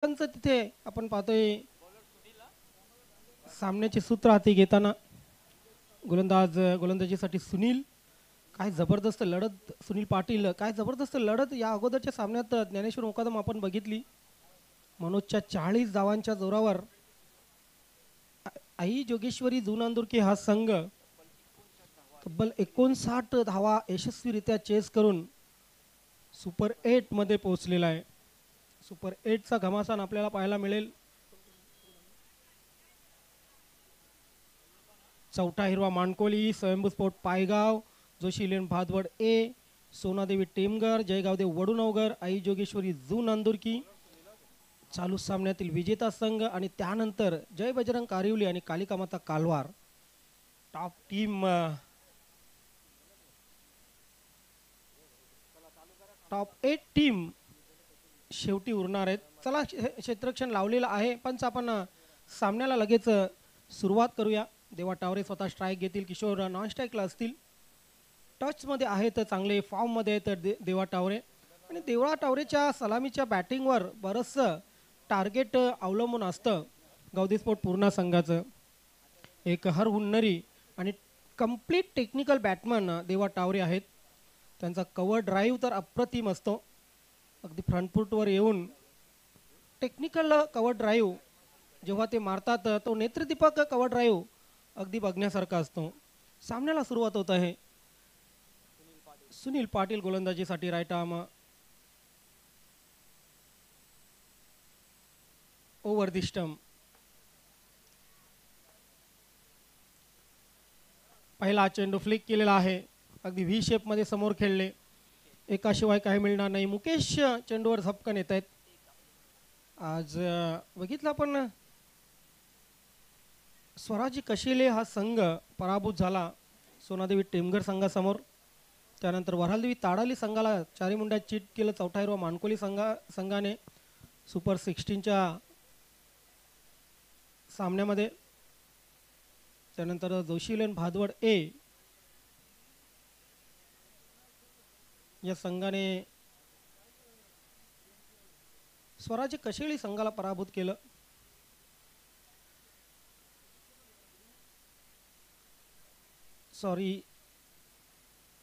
तिथे आपण पाहतोय सामन्याचे सूत्र हाती घेताना गोलंदाजीसाठी सुनील. काय जबरदस्त लढत सुनील पाटील, काय जबरदस्त लढत या अगोदरच्या सामन्यात ज्ञानेश्वर मुकादम आपण बघितली. मनोजच्या 40 धावांच्या जोरावर आई जोगेश्वरी जुनांदुर्की हा संघ तब्बल 59 धावा यशस्वीरित्या चेस करून सुपर 8 मध्ये पोहोचलेला आहे. सुपर 8 चा घमासान आपल्याला पाहायला मिळेल. चौथा हिरवा मानकोली, स्वयंभू स्पोर्ट पायगाव, जोशी लेन भादवड ए, सोनादेवी टेमगर, जयगावदेव वडुनवगर, आई जोगेश्वरी जू नांदुर्की चालू सामन्यातील विजेता संघ. आणि त्यानंतर जय बजरंग कारिवली आणि Kalikamata Kalwar top team, top 8 team शेवटी उरणार आहेत. चला क्षेत्ररक्षण लावलेलं आहे पण आपण सामन्याला लगेच सुरुवात करूया. देवा टावरे स्वतः स्ट्राईक घेतील, किशोर नॉन स्ट्राईकला असतील. टचमध्ये आहेत चांगले, फॉर्ममध्ये आहेत देवा टावरे. आणि देवा टावरेच्या सलामीच्या बॅटिंगवर बरंचसं टार्गेट अवलंबून असतं गावदी स्पोर्ट पूर्णा संघाचं. एक हर हुन्नरी आणि कंप्लीट टेक्निकल बॅटमन देवा टावरे आहेत. त्यांचा कव्हर ड्राईव्ह तर अप्रतिम असतो. अगदी फ्रंटफूटवर येऊन टेक्निकल कव्हर ड्राईव्ह जेव्हा ते मारतात तो नेत्रदीपक कव्हर ड्राईव्ह अगदी बघण्यासारखा असतो. सामन्याला सुरुवात होत आहे. सुनील पाटील गोलंदाजीसाठी right arm over the stump. पहिला चेंडू फ्लिक केलेला आहे, अगदी व्ही शेप मध्ये समोर खेळले. एकाशिवाय काही मिळणार नाही. मुकेश चेंडूवर झपकन येत आहेत. आज बघितलं आपण स्वराजी कशिले हा संघ पराभूत झाला सोनादेवी टेमगर संघासमोर. त्यानंतर वऱ्हालदेवी ताडाली संघाला चारी मुंड्यात चीट केलं चौथा हिरवा मानकोली संघाने सुपर 16च्या सामन्यामध्ये. त्यानंतर जोशीलेन भादवड ए या संघाने स्वराज्य कशेळी संघाला पराभूत केलं. सॉरी,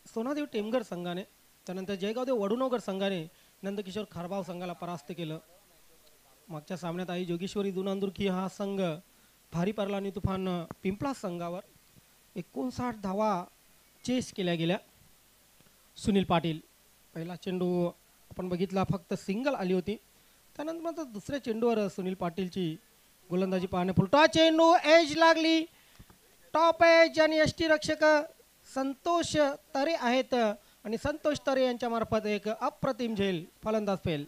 सोनादेवी टेमगर संघाने. त्यानंतर जयगावदेव वडुनवगर संघाने नंदकिशोर खारबाव संघाला परास्त केलं. मागच्या सामन्यात आई जोगेश्वरी दुनांदुर्की हा संघ भारी परलानी तुफान पिंपळा संघावर 59 धावा चेस केल्या गेल्या. सुनील पाटील पहिला चेंडू आपण बघितला, फक्त सिंगल आली होती. त्यानंतर मात्र दुसऱ्या चेंडूवर सुनील पाटीलची गोलंदाजी पाहणे. फुलटा चेंडू, एज लागली, टॉप एज आणि यष्टीरक्षक संतोष तरे आहेत आणि संतोष तरे यांच्या मार्फत एक अप्रतिम झेल, फलंदाज फेल.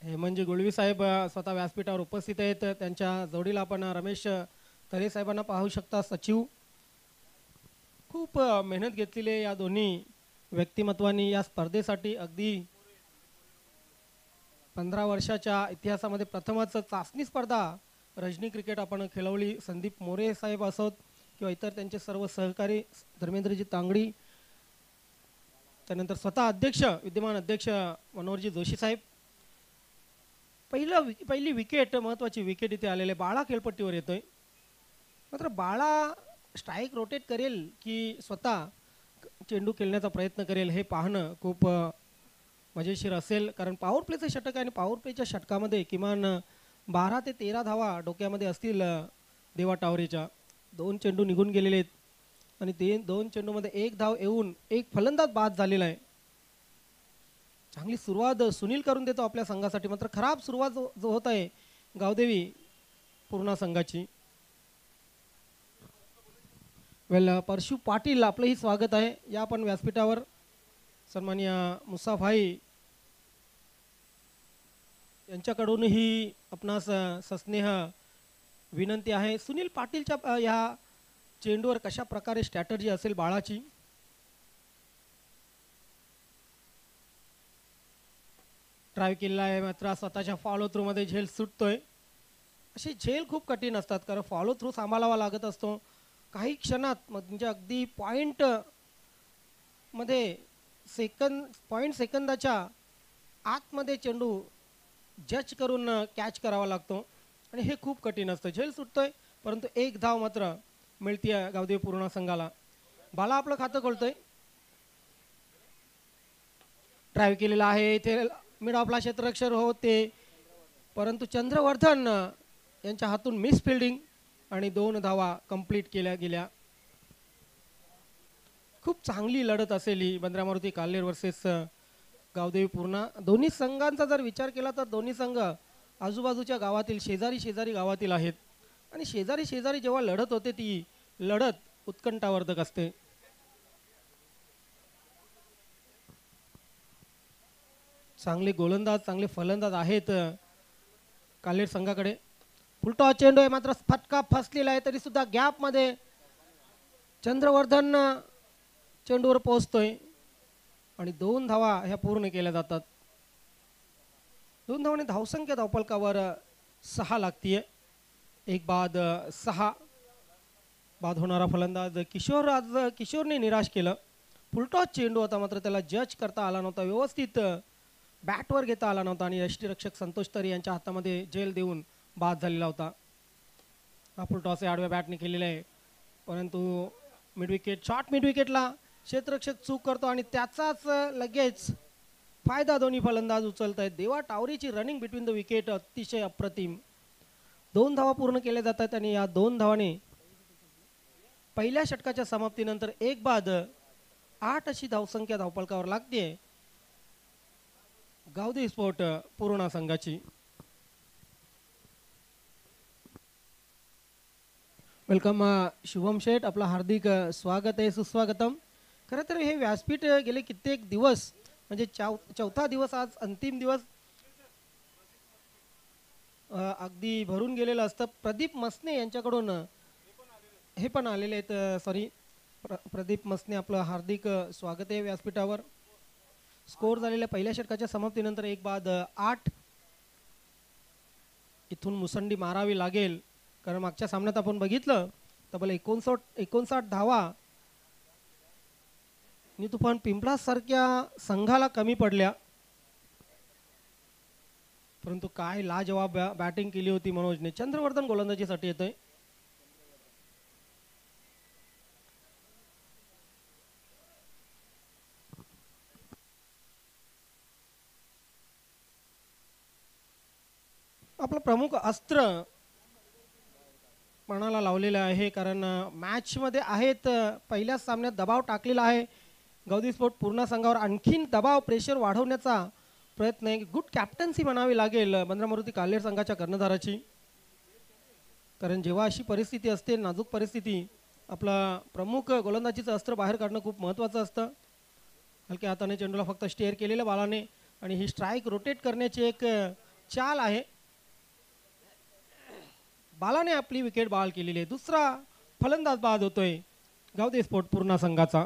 हे म्हणजे गुळवी साहेब स्वतः व्यासपीठावर उपस्थित आहेत. त्यांच्या जोडीला आपण रमेश तरे साहेबांना पाहू शकता. सचिव खूप मेहनत घेतलेली या दोन्ही व्यक्तिमत्वांनी या स्पर्धेसाठी. अगदी 15 वर्षाच्या इतिहासामध्ये प्रथमच चाचणी स्पर्धा रजनी क्रिकेट आपण खेळवली. संदीप मोरे साहेब असोत किंवा इतर त्यांचे सर्व सहकारी, धर्मेंद्रजी तांगडी, त्यानंतर स्वतः अध्यक्ष, विद्यमान अध्यक्ष मनोहरजी जोशी साहेब. पहिली विकेट, महत्त्वाची विकेट इथे आलेले. बाळा खेळपट्टीवर येतोय. मात्र बाळा स्ट्राईक रोटेट करेल की स्वतः चेंडू खेळण्याचा प्रयत्न करेल हे पाहणं खूप मजेशीर असेल. कारण पॉवर प्लेचं षटक आहे आणि पॉवर प्लेच्या षटकामध्ये किमान 12 ते 13 धावा डोक्यामध्ये असतील देवा टावरेच्या. 2 चेंडू निघून गेलेले आहेत आणि ते 2 चेंडूमध्ये 1 धाव येऊन एक फलंदाज बाद झालेला आहे. चांगली सुरुवात सुनील करून देतो आपल्या संघासाठी. मात्र खराब सुरुवात जो होत आहे गावदेवी पूर्णा संघाची. परशु पाटील आपलंही स्वागत आहे. या आपण व्यासपीठावर. सन्माननीय मुसाफाई यांच्याकडूनही आपणास सस्नेह विनंती आहे. सुनील पाटीलच्या या चेंडूवर कशा प्रकारे स्ट्रॅटर्जी असेल बाळाची. ड्राईव्ह केलेला आहे मात्र स्वतःच्या फॉलो थ्रू मध्ये झेल सुटतोय. अशी झेल खूप कठीण असतात कारण फॉलो थ्रू सांभाळावा लागत असतो. काही क्षणात म्हणजे अगदी पॉईंट मध्ये पॉईंट सेकंदाच्या आतमध्ये चेंडू जज करून कॅच करावा लागतो आणि हे खूप कठीण असतं. झेल सुटतोय परंतु एक धाव मात्र मिळते गावदेवी पूर्णा संघाला. बाला आपलं खातं खोलतोय. ड्राईव्ह केलेला आहे इथे मिड ऑफला क्षेत्ररक्षक होते परंतु चंद्रवर्धन यांच्या हातून मिस फिल्डिंग आणि 2 धावा कंप्लीट केल्या गेल्या. खूप चांगली लढत असेल ही बंद्रा मारुती काल्हेर वर्सेस गावदेवी पूर्णा. दोन्ही संघांचा जर विचार केला तर दोन्ही संघ आजूबाजूच्या गावातील शेजारी गावातील आहेत आणि शेजारी जेव्हा लढत होते ती लढत उत्कंठावर्धक असते. चांगले गोलंदाज चांगले फलंदाज आहेत काल्हेर संघाकडे. फुलटॉस चेंडू आहे मात्र फटका फसलेला आहे तरी सुद्धा गॅप मध्ये चंद्रवर्धन चेंडूवर पोहोचतोय आणि 2 धावा ह्या पूर्ण केल्या जातात. 2 धावांनी धावसंख्या धावफलकावर 6 लागतीये. एक बाद 6 बाद होणारा फलंदाज किशोरने निराश केलं. फुलटॉस चेंडू होता मात्र त्याला जज करता आला नव्हता, व्यवस्थित बॅटवर घेता आला नव्हता आणि यष्टीरक्षक संतोष तरी यांच्या हातामध्ये जेल देऊन बाद झालेला होता. हा फुलटॉस आडव्या बॅटने केलेला आहे परंतु मिड विकेटला क्षेत्ररक्षक चूक करतो आणि त्याचाच लगेच फायदा दोन्ही फलंदाज उचलत आहेत. देवा टावरीची रनिंग बिटवीन द विकेट अतिशय अप्रतिम. 2 धावा पूर्ण केल्या जातात आणि या 2 धावाने पहिल्या षटकाच्या समाप्तीनंतर एक बाद 8 अशी धावसंख्या धावफलकावर लागते गावदेवी स्पोर्ट पूर्णा संघाची. वेलकम शुभम शेठ, आपला हार्दिक स्वागत आहे, सुस्वागतम. खरं तर हे व्यासपीठ गेले कित्येक दिवस म्हणजे चौथा दिवस आज अंतिम दिवस अगदी भरून गेलेलं असतं. प्रदीप मसने यांच्याकडून हे पण आलेले आहेत, सॉरी प्रदीप मसने, आपलं हार्दिक स्वागत आहे व्यासपीठावर. स्कोर झालेल्या पहिल्या षटकाच्या समाप्तीनंतर एक बाद 8. इथून मुसंडी मारावी लागेल कारण मागच्या सामन्यात आपण बघितलं तब्बल 59 धावा नि तुफान पिंपळा सारख्या संघाला कमी पडल्या परंतु काय लाजवाब बॅटिंग केली होती मनोजने. चंद्रवर्धन गोलंदाजीसाठी येतोय. आपलं प्रमुख अस्त्र पणाला लावलेलं आहे कारण मॅच मध्ये आहेत. पहिल्याच सामन्यात दबाव टाकलेला आहे गावदेवी स्पोर्ट पूर्णा संघावर. आणखीन दबाव प्रेशर वाढवण्याचा प्रयत्न आहे. गुड कॅप्टन्सी म्हणावी लागेल बंद्रा मारुती काल्हेर संघाच्या कर्णधाराची कारण जेव्हा अशी परिस्थिती असते, नाजूक परिस्थिती, आपला प्रमुख गोलंदाजीचं अस्त्र बाहेर काढणं खूप महत्त्वाचं असतं. हलक्या हाताने चेंडूला फक्त स्टेअर केलेलं बालाने आणि ही स्ट्राईक रोटेट करण्याची एक चाल आहे. बालाने आपली विकेट बहाल केलेली आहे. दुसरा फलंदाज बाद होतोय गावदेवी स्पोर्ट पूर्णा संघाचा.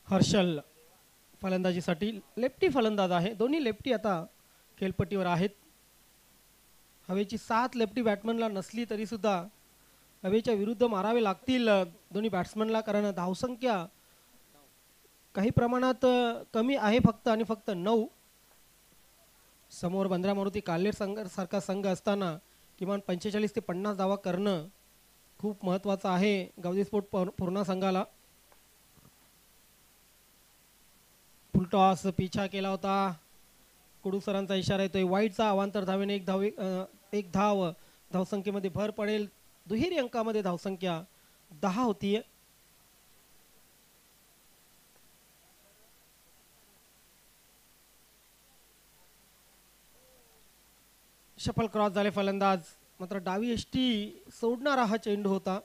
हर्षल फलंदाजीसाठी, लेफ्टी फलंदाज आहे. दोन्ही लेफ्टी आता खेळपट्टीवर आहेत. हवेची साथ लेफ्टी बॅट्समनला नसली तरी सुद्धा हवेच्या विरुद्ध मारावे लागतील दोन्ही बॅट्समनला कारण धावसंख्या काही प्रमाणात कमी आहे फक्त आणि फक्त 9. समोर बंद्रा मारुती काल्हेर संघ सारखा संघ असताना किमान 45 ते 50 धावा करणं खूप महत्त्वाचं आहे गावदेवी स्पोर्ट पूर्णा संघाला. फुलटॉस पिछा केला होता. कुडू सरांचा इशारा येतोय. वाईटचा अवांतर धावेने एक धाव धावसंख्येमध्ये भर पडेल. दुहेरी अंकामध्ये धावसंख्या 10 होतीये. शफल क्रॉस झाले फलंदाज, मात्र डावी यष्टी सोडणारा हा चेंडू होता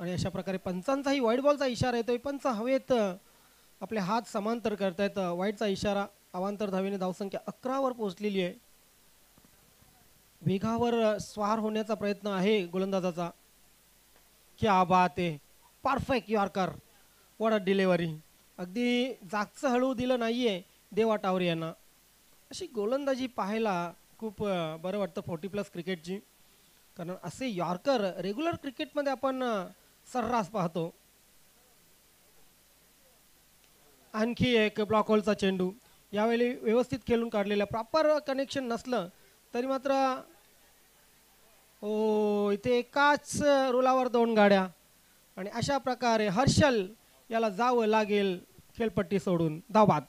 आणि अशा प्रकारे पंचांचाही वाईट बॉलचा इशारा येतोय. पंच हवेत आपले हात समांतर करतायत. वाईटचा इशारा, अवांतर धावेने धावसंख्या 11 वर पोहोचलेली आहे. वेगावर स्वार होण्याचा प्रयत्न आहे गोलंदाजाचा. क्या बात आहे, perfect yorker, what a delivery. अगदी जागचं हळू दिलं नाहीये देवा टावरे यांना. अशी गोलंदाजी पाहायला खूप बरं वाटतं 40+ क्रिकेटची, कारण असे यॉर्कर रेग्युलर क्रिकेटमध्ये आपण सर्रास पाहतो. आणखी एक ब्लॉक होलचा चेंडू, यावेळी व्यवस्थित खेळून काढलेला, प्रॉपर कनेक्शन नसलं तरी मात्र ओ इथे एकाच रुलावर 2 गाड्या आणि अशा प्रकारे हर्षल याला जावं लागेल खेळपट्टी सोडून. धावबाद.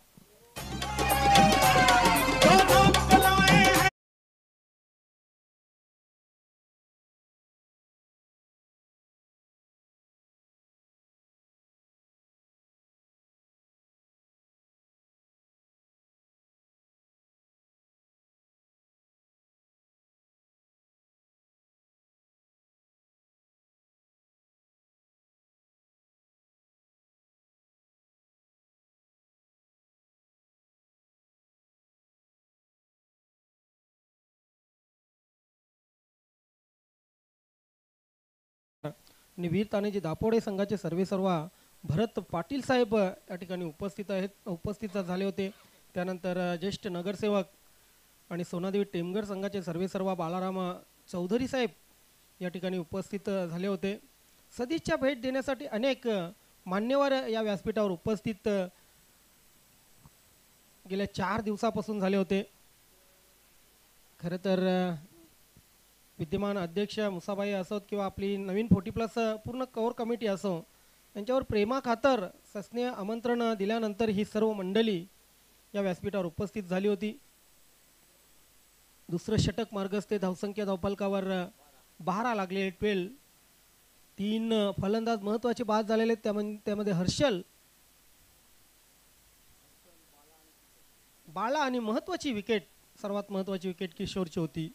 आणि वीर तानाजी दापोडे संघाचे सर्वेसर्वा भरत पाटील साहेब या ठिकाणी उपस्थित झाले होते. त्यानंतर ज्येष्ठ नगरसेवक आणि सोनादेवी टेमघर संघाचे सर्वेसर्वा बालाराम चौधरी साहेब या ठिकाणी उपस्थित झाले होते. सदिच्छा भेट देण्यासाठी अनेक मान्यवर या व्यासपीठावर उपस्थित गेल्या 4 दिवसापासून झाले होते. खरं तर विद्यमान अध्यक्ष मुसाबाई असोत किंवा आपली नवीन 40+ पूर्ण कोर कमिटी असो, यांच्यावर प्रेमाखातर सस्नेह आमंत्रण दिल्यानंतर ही सर्व मंडळी या व्यासपीठावर उपस्थित झाली होती. दुसरं षटक मार्गस्थे, धावसंख्या धावफलकावर 12 लागलेले 12. 3 फलंदाज महत्त्वाचे बाद झालेले, त्यामध्ये हर्षल, बाळा आणि महत्त्वाची विकेट, सर्वात महत्त्वाची विकेट किशोरची होती.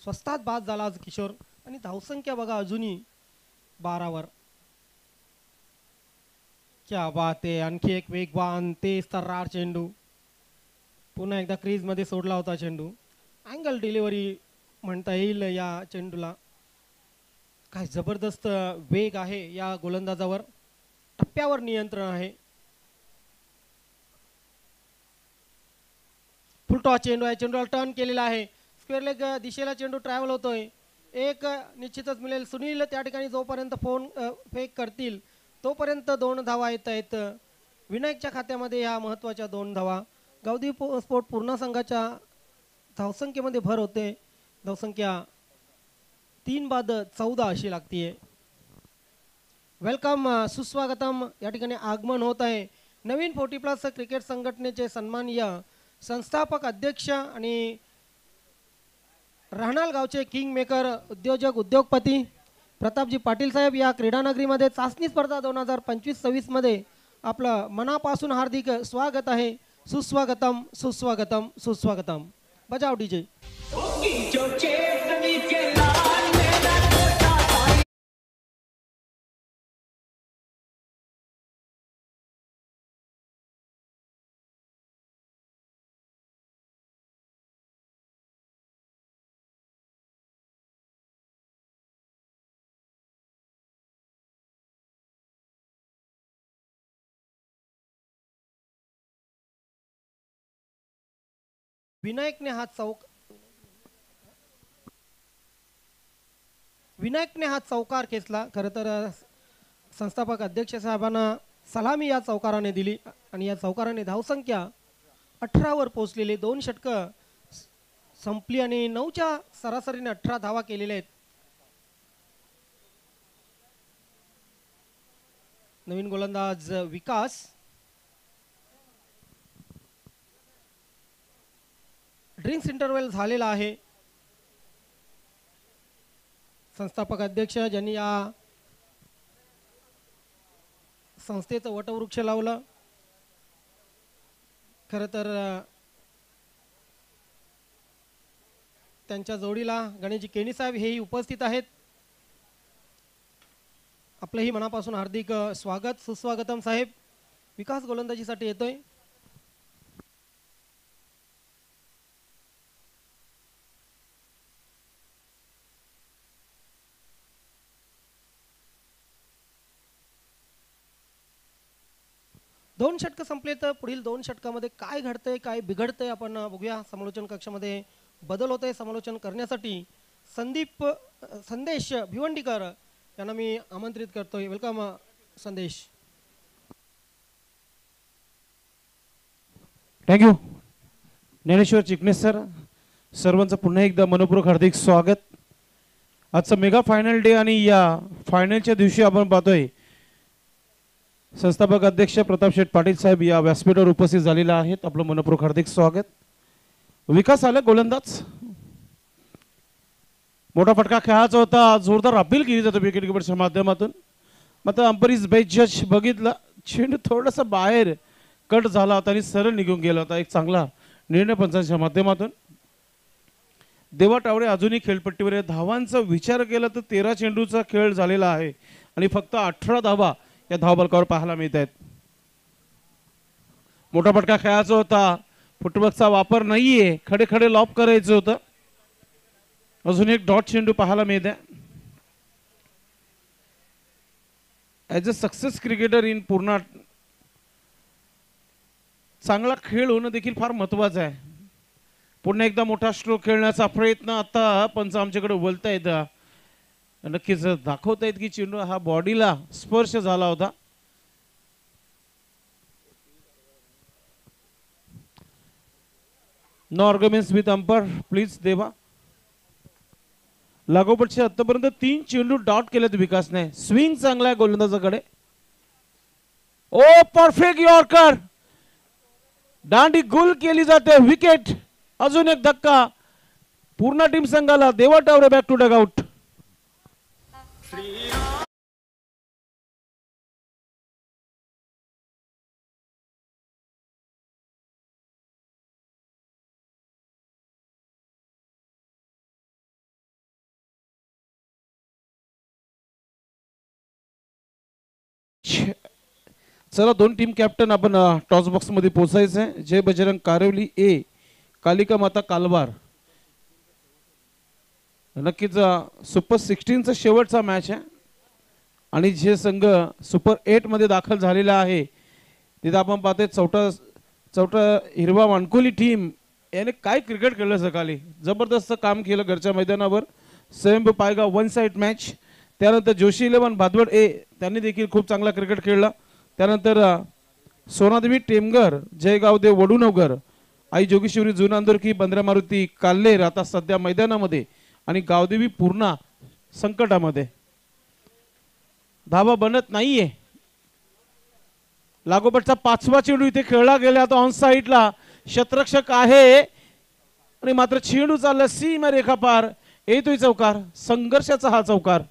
स्वस्तात बाद झाला आज किशोर आणि धावसंख्या बघा अजूनही 12 वर. क्या बात आहे, आणखी एक वेगवान तेज तर्रार चेंडू, पुन्हा एकदा क्रीजमध्ये सोडला होता चेंडू. अँगल डिलिव्हरी म्हणता येईल या चेंडूला. काय जबरदस्त वेग आहे या गोलंदाजावर, टप्प्यावर नियंत्रण आहे. फुलटॉस चेंडू आहे, चेंडूला टर्न केलेला आहे, स्क्वेअर लेग दिशेला चेंडू ट्रॅव्हल होतोय. एक निश्चितच मिळेल. सुनील त्या ठिकाणी जोपर्यंत फोन फेक करतील तोपर्यंत 2 धावा येत आहेत विनायकच्या खात्यामध्ये. या महत्त्वाच्या 2 धावा. गावदी स्पोर्ट पूर्ण संघाच्या धावसंख्येमध्ये भर होते. धावसंख्या 3 बाद 14 अशी लागतीये. वेलकम, सुस्वागतम या ठिकाणी आगमन होत आहे नवीन 40+ क्रिकेट संघटनेचे सन्माननीय संस्थापक अध्यक्ष आणि राहणाल गावचे किंग मेकर, उद्योजक, उद्योगपती प्रतापजी पाटील साहेब या क्रीडानगरीमध्ये चाचणी स्पर्धा 2025-26 मध्ये आपलं मनापासून हार्दिक स्वागत आहे. सुस्वागतम, सुस्वागतम, सुस्वागतम. बजाव डीजे. विनायकने हा चौकार खेचला. खरं तर संस्थापक अध्यक्ष साहेबांना सलामी या चौकाराने दिली आणि या चौकाराने धावसंख्या 18 वर पोहोचलेली. 2 षटकं संपली आणि 9च्या सरासरीने 18 धावा केलेल्या आहेत. नवीन गोलंदाज विकास. ड्रिंक्स इंटरव्हल झालेला आहे. संस्थापक अध्यक्ष ज्यांनी या संस्थेचं वटवृक्ष लावलं. खरं तर त्यांच्या जोडीला गणेशजी केणी साहेब हेही उपस्थित आहेत. आपलंही मनापासून हार्दिक स्वागत सुस्वागतम साहेब. विकास गोलंदाजीसाठी येतोय. दोन षटकं संपले तर पुढील दोन षटकामध्ये काय घडतंय काय बिघडतंय आपण बघूया. समालोचन कक्षामध्ये बदल होतोय. समालोचन करण्यासाठी संदेश भिवंडीकर यांना मी आमंत्रित करतोय. Welcome Sandesh. Thank you Dnyaneshwar Chiknes sir. सर्वांचं पुन्हा एकदा मनपूर्वक हार्दिक स्वागत. आजचा मेगा फायनल डे आणि या फायनलच्या दिवशी आपण पाहतोय संस्थापक अध्यक्ष प्रताप शेठ पाटील साहेब या व्यासपीठावर उपस्थित झालेले आहेत. आपलं मनपूर्वक हार्दिक स्वागत. विकास आला गोलंदाज. मोठा फटका खेळायचा होता. जोरदार अपील केली जाते विकेट किपरच्या माध्यमातून. मात्र अंपरीज बेस्ट जज बघितला चेंडू थोडासा बाहेर कट झाला होता आणि सरळ निघून गेला होता. एक चांगला निर्णय पंचांच्या माध्यमातून. देवा टावरे अजूनही खेळपट्टीवर धावांचा विचार केला तर 13 चेंडूचा खेळ झालेला आहे आणि फक्त 18 धावा या धावफलकावर पाहायला मिळत आहेत. मोठा फटका खेळायचा होता. फुटबॉलचा वापर नाहीये. खडे खडे लॉप करायचं होतं. अजून एक डॉट चेंडू पाहायला मिळत आहे. As a success cricketer in Purna चांगला खेळ होणं देखील फार महत्वाचं आहे. पुन्हा एकदा मोठा स्ट्रोक खेळण्याचा प्रयत्न आता पंच आमच्याकडे बोलतायत. नक्कीच दाखवतायत की चेंडू हा बॉडीला स्पर्श झाला होता. No arguments with umpire please देवा. लागोपाठचे आतापर्यंत 3 चेंडू डॉट केलेत विकासने. स्विंग चांगला आहे गोलंदाजाकडे. ओ परफेक्ट यॉर्कर. दांडी गुल केली जाते. विकेट. अजून एक धक्का पूर्ण टीम संघाला. देवा टावरे बॅक टू डगआउट. चला दोन टीम कॅप्टन आपण टॉस बॉक्स मध्ये पोहोचायचं आहे. जय बजरंग कारेवली ए, कालिका माता कालवार. नक्कीच सुपर 16चा शेवटचा मॅच आहे आणि जे संघ सुपर 8 मध्ये दाखल झालेला आहे तिथे आपण पाहतोय चौटा हिरवा वानकोली टीम याने काय क्रिकेट खेळलं सकाळी. जबरदस्त काम केलं घरच्या मैदानावर. स्वयंभू पायगाव 1 साइड मॅच. त्यानंतर जोशी 11 भादवड ए त्यांनी देखील खूप चांगला क्रिकेट खेळला. त्यानंतर सोनादेवी टेमगर, जयगावदेव वडुनवगर, आई जोगेश्वरी जुनांदोरकी, बंद्रा मारुती काल्लेर आता सध्या मैदानामध्ये आणि गावदेवी पूर्णा संकटामध्ये. धावा बनत नाहीये. लागोपाठचा 5वा चेंडू इथे खेळला गेला. आता ऑन साइडला शतरक्षक आहे आणि मात्र चेंडू चालला सीमा रेखा पार. येतोय चौकार. संघर्षाचा हा चौकार.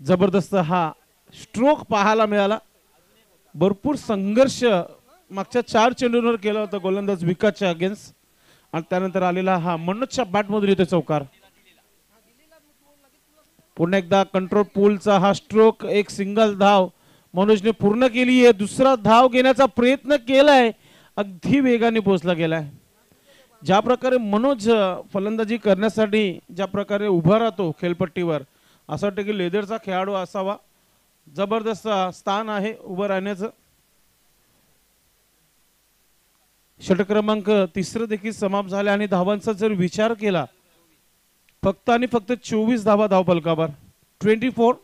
जबरदस्त हा स्ट्रोक पाहायला मिळाला. भरपूर संघर्ष मागच्या 4 चेंडूंवर केला होता गोलंदाज विकासच्या अगेन्स्ट आणि त्यानंतर आलेला हा मनोजच्या बॅटमधून येतो चौकार. पुन्हा एकदा कंट्रोल पूलचा हा स्ट्रोक. एक सिंगल धाव मनोजने पूर्ण केली आहे. दुसरा धाव घेण्याचा प्रयत्न केलाय. अगदी वेगाने पोहोचला गेलाय. ज्या प्रकारे मनोज फलंदाजी करण्यासाठी ज्या प्रकारे उभा राहतो खेळपट्टीवर असं वाटतं की लेदरचा खेळाडू असावा. जबरदस्त स्थान आहे उभं राहण्याचं. षटक क्रमांक 3 देखील समाप्त झाले आणि धावांचा जर विचार केला फक्त आणि फक्त 24 धावा धावफलकावर. 24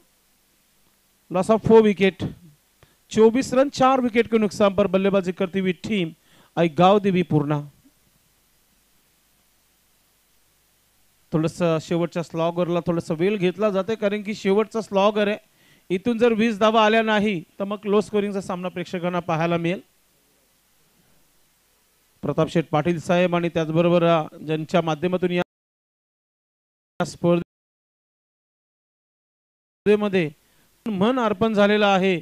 loss of 4 wicket. 24 run 4 wicket के नुकसान पर बल्लेबाजी करती हुई टीम आई गावदेवी पूर्णा. थोडंसं शेवटच्या स्लॉगरला थोडंसं वेळ घेतला जाते, कारण की शेवटचा स्लॉगर आहे. इथून जर 20 धावा आल्या नाही तर मग लो स्कोरिंगचा सामना प्रेक्षकांना पाहायला मिळेल. प्रताप शेठ पाटील साहेब आणि त्याचबरोबर ज्यांच्या माध्यमातून या स्पर्धेमध्ये मन अर्पण झालेलं आहे,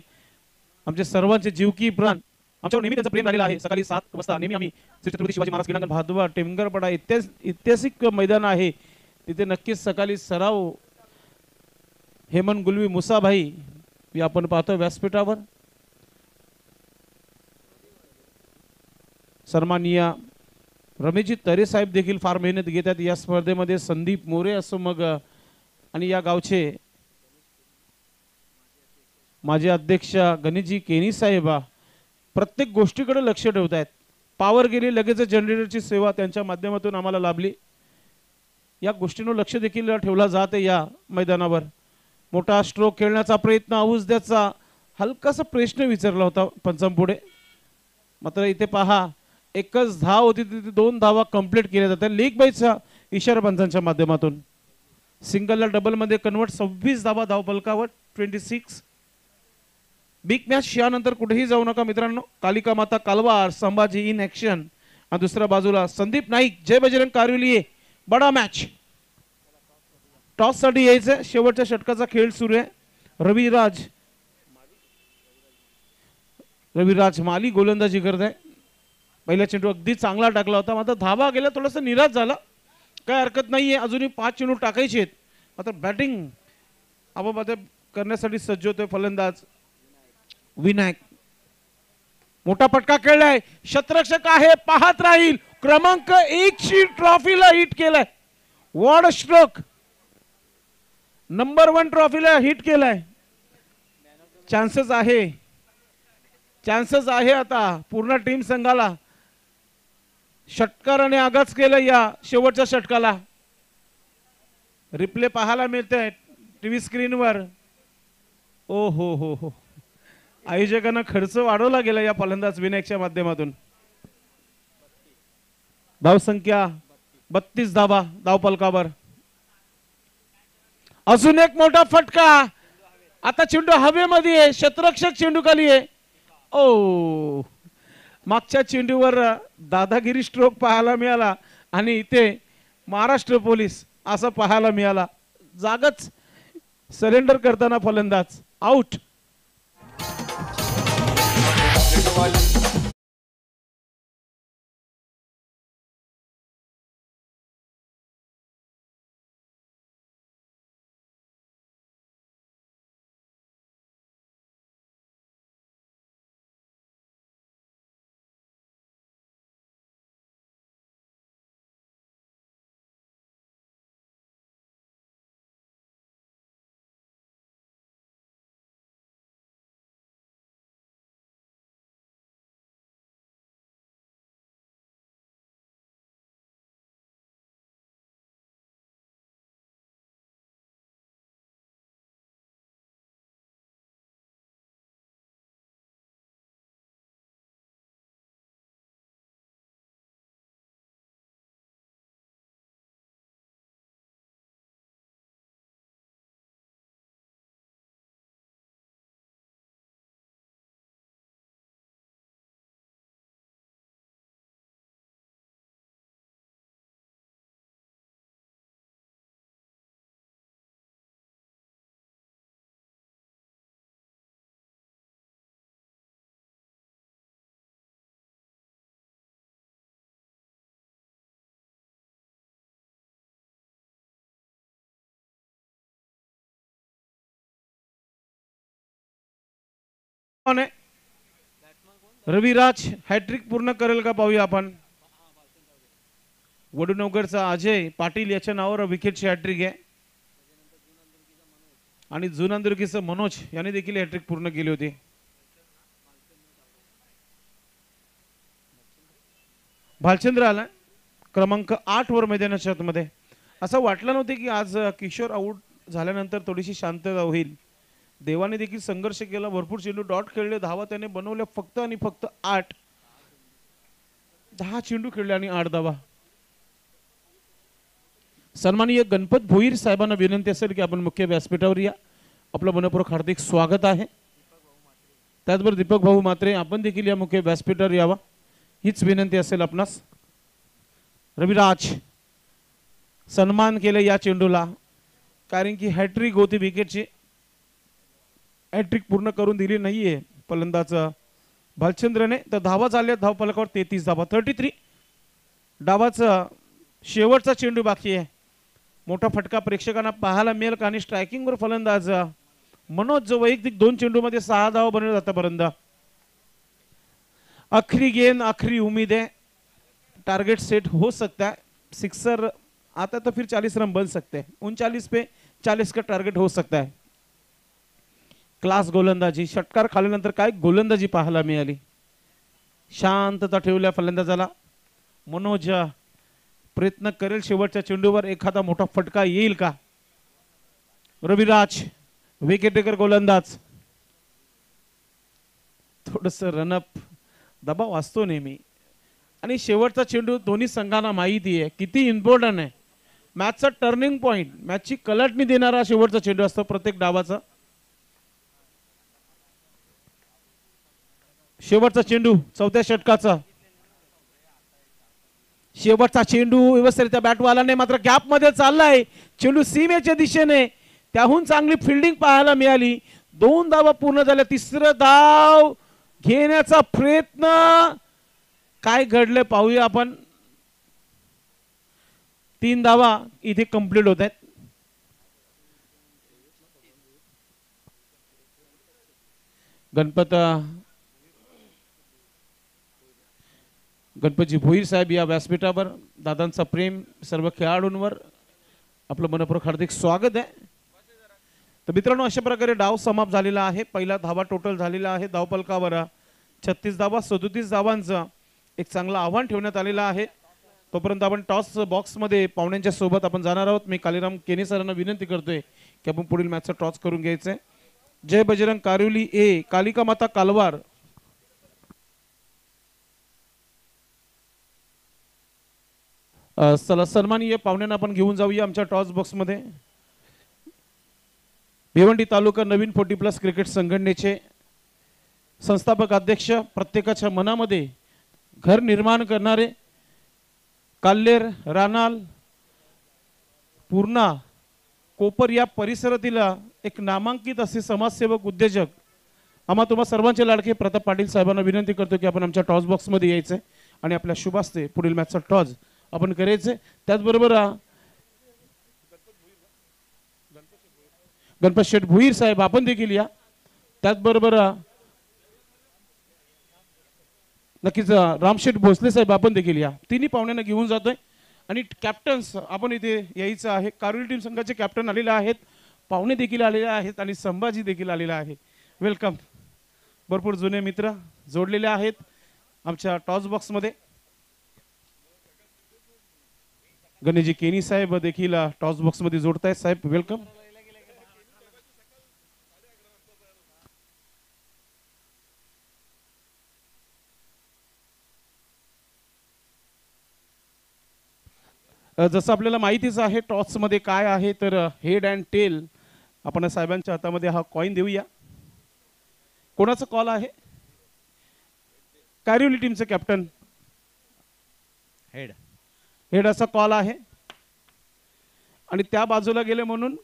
आमचे सर्वांचे जीव की प्राण, आमच्यावर नेहमी त्यांचं प्रेम झालेलं आहे. सकाळी 7 वाजता नेहमी आम्ही श्री छत्रपती शिवाजी महाराज क्रीडांगण भादवा टेमगरपडा ऐतिहासिक मैदान आहे, तिथे नक्कीच सकाळी सराव हेमंत गुलवी मुसाभाई आपण पाहतो व्यासपीठावर. सन्माननीय रमेशजी तरे साहेब देखील फार मेहनत घेतात या स्पर्धेमध्ये. संदीप मोरे असो मग आणि या गावचे माझे अध्यक्ष गणेशजी केनी साहेब प्रत्येक गोष्टीकडे लक्ष ठेवत आहेत. पावर गेली लगेच जनरेटरची सेवा त्यांच्या माध्यमातून आम्हाला लाभली. या गोष्टींवर लक्ष देखील ठेवला जाते या मैदानावर. मोठा स्ट्रोक खेळण्याचा प्रयत्न औषध्याचा हलकासा प्रश्न विचारला होता पंचांपुढे, मात्र इथे पहा एकच धाव होती, तिथे 2 धावा कंप्लीट केल्या जातात लीग बाईचा इशारा पंचांच्या माध्यमातून. सिंगलला डबलमध्ये कन्वर्ट 26 धावा धावफलकावर 26. बिग मॅच यानंतर कुठेही जाऊ नका मित्रांनो. कालिका माता कालवार संभाजी इन ऍक्शन आणि दुसऱ्या बाजूला संदीप नाईक जय बजरंग कारविलिये बडा मॅच. टॉस साठी यायचं, शेवटच्या षटकाचा खेळ सुरू आहे. रविराज माली गोलंदाजी करत आहे. पहिला चेंडू अगदी चांगला टाकला होता, मात्र धावा गेला थोडासा निराश झाला. काय हरकत नाहीये, अजूनही 5 चेंडू टाकायचे आहेत. मात्र बॅटिंग आपोआप करण्यासाठी सज्ज होतोय फलंदाज विनायक. मोठा फटका खेळलाय, शतरक्षक आहे, पाहत राहील. क्रमांक 1 ची ट्रॉफीला हिट केलाय. वॉड स्ट्रोक नंबर 1 ट्रॉफीला हिट केलाय. चान्सेस आहे आता पूर्ण टीम संघाला. षटकाराने आगाज केलं या शेवटच्या षटकाला. रिप्ले पाहायला मिळते टीव्ही स्क्रीनवर. ओ हो हो हो, आयोजकांना खर्च वाढवला गेला या फलंदाज विनायकच्या माध्यमातून. धावसंख्या 32 धावा धावफलकावर. अजून एक मोठा फटका. आता चेंडू हवेमध्ये आहे, शतरक्षक चेंडू खाली आहे. ओ, मागच्या चेंडूवर दादागिरी स्ट्रोक पाहायला मिळाला आणि इथे महाराष्ट्र पोलीस असं पाहायला मिळाला. जागच सरेंडर करताना फलंदाज आउट. रविराज हॅट्रिक पूर्ण करेल का पाहूया आपण. वडूनगरचा अजय पाटील याच्या नावावर विकेटची हॅट्रिक आहे आणि जुनांदुर्गीचं मनोज याने देखील हॅट्रिक पूर्ण केली होती. भालचंद्र आला क्रमांक 8 वर मैदानाच्या आतमध्ये. असं वाटलं नव्हतं की आज किशोर आऊट झाल्यानंतर थोडीशी शांतता होईल. देवाने देखील संघर्ष केला, भरपूर चेंडू डॉट खेळले, धावा त्याने बनवल्या फक्त आणि फक्त 8. 10 चेंडू खेळले आणि 8 धावा. सन्माननीय गणपत भोईर साहेबांना विनंती असेल की आपण मुख्य व्यासपीठावर या. आपलं मनपूर्वक हार्दिक स्वागत आहे. त्याचबरोबर दीपक भाऊ मात्रे आपण देखील या मुख्य व्यासपीठावर यावा हीच विनंती असेल आपणास. रविराज सन्मान केले या चेंडूला, कारण की हॅट्रिक होती विकेटची, हॅट्रिक पूर्ण करून दिली नाहीये फलंदाज भालचंद्रने. तर धावा झाल्या धाव फलकावर 33 धावा, 33. डावाचा शेवटचा चेंडू बाकी आहे. मोठा फटका प्रेक्षकांना पाहायला मिळेल का? आणि स्ट्रायकिंगवर फलंदाज मनोज जो वैयक्तिक 2 चेंडूमध्ये 6 धावा बनवले आतापर्यंत. आखरी गेंद आखरी उम्मीद है, टारगेट सेट हो सकता है. सिक्सर आता तो फिर 40 रन बन सकते हैं. 39 पे 40 का टारगेट हो सकता है. क्लास गोलंदाजी, षटकार खाल्यानंतर काय गोलंदाजी पाहायला मिळाली. शांतता ठेवल्या फलंदाजाला. मनोज प्रयत्न करेल शेवटच्या चेंडूवर एखादा मोठा फटका येईल का? रविराज विकेट टेकर गोलंदाज. थोडस रनअप दबाव असतो नेहमी, आणि शेवटचा चेंडू दोन्ही संघांना माहिती आहे किती इम्पॉर्टंट आहे. मॅचचा टर्निंग पॉइंट, मॅचची कलाटणी देणारा शेवटचा चेंडू असतो प्रत्येक डावाचा. शेवटचा चेंडू चौथ्या षटकाचा, शेवटचा चेंडू व्यवस्थित बॅटवालाने मात्र गॅप मध्ये चाललाय. चेंडू सीमेच्या दिशेने, त्याहून चांगली फिल्डिंग पाहायला मिळाली. 2 धावा पूर्ण झाल्या. तिसरं धाव घेण्याचा प्रयत्न, काय घडले पाहूया आपण. 3 धावा इथे कंप्लीट होत आहेत. गणपतजी भोईर साहेब या व्यासपीठावर, दादांचा प्रेम सर्व खेळाडूंवर, आपलं मनपूर्वक हार्दिक स्वागत आहे. तर मित्रांनो, अशा प्रकारे डाव समाप्त झालेला आहे. पहिला धावा टोटल झालेला आहे धावफलकावर 36 धावा. 37 धावांचं एक चांगलं आव्हान ठेवण्यात आलेलं आहे. तोपर्यंत आपण टॉस बॉक्स मध्ये पाहुण्यांच्या सोबत आपण जाणार आहोत. मी कालीराम केनी सरांना विनंती करतोय की आपण पुढील मॅचचा टॉस करून घ्यायचंय. जय बजरंग कारिवली ए, कालिका माता कालवार. चला सन्माननीय पाहुण्यांना आपण घेऊन जाऊया आमच्या टॉस बॉक्स मध्ये. भिवंडी तालुका नवीन 40+ क्रिकेट संघटनेचे संस्थापक अध्यक्ष, प्रत्येकाच्या मनामध्ये घर निर्माण करणारे, काल्हेर, रानाल, पूर्णा, कोपर या परिसरातील एक नामांकित असे समाजसेवक, उद्योजक, आम्हा तुम्हा सर्वांचे लाडके प्रताप पाटील साहेबांना विनंती करतो की आपण आमच्या टॉस बॉक्स मध्ये यायचंय आणि आपल्या शुभास्ते पुढील मॅचचा टॉस आपण करायचे. त्याचबरोबर गणपत शेठ भोईर साहेब आपण देखील या. त्याचबरोबर नक्कीच रामशेठ भोसले साहेब आपण देखील या. तिन्ही पाहुण्यांना घेऊन जातोय. आणि कॅप्टन्स आपण इथे यायचं आहे. कारुली टीम संघाचे कॅप्टन आलेले आहेत, पाहुणे देखील आलेले आहेत आणि संभाजी देखील आलेला आहे. वेलकम. भरपूर जुने मित्र जोडलेले आहेत आमच्या टॉस बॉक्स मध्ये. गणेशजी केनी साहेब देखील टॉस बॉक्स मध्ये जोडतायत. साहेब वेलकम. जसं आपल्याला माहितीच आहे टॉस मध्ये काय आहे, तर हेड अँड टेल. आपण साहेबांच्या हातामध्ये हा कॉइन देऊया. कोणाचा कॉल आहे? कारिवली टीमचे कॅप्टन. हेड असा कॉल आहे आणि त्या बाजूला गेले म्हणून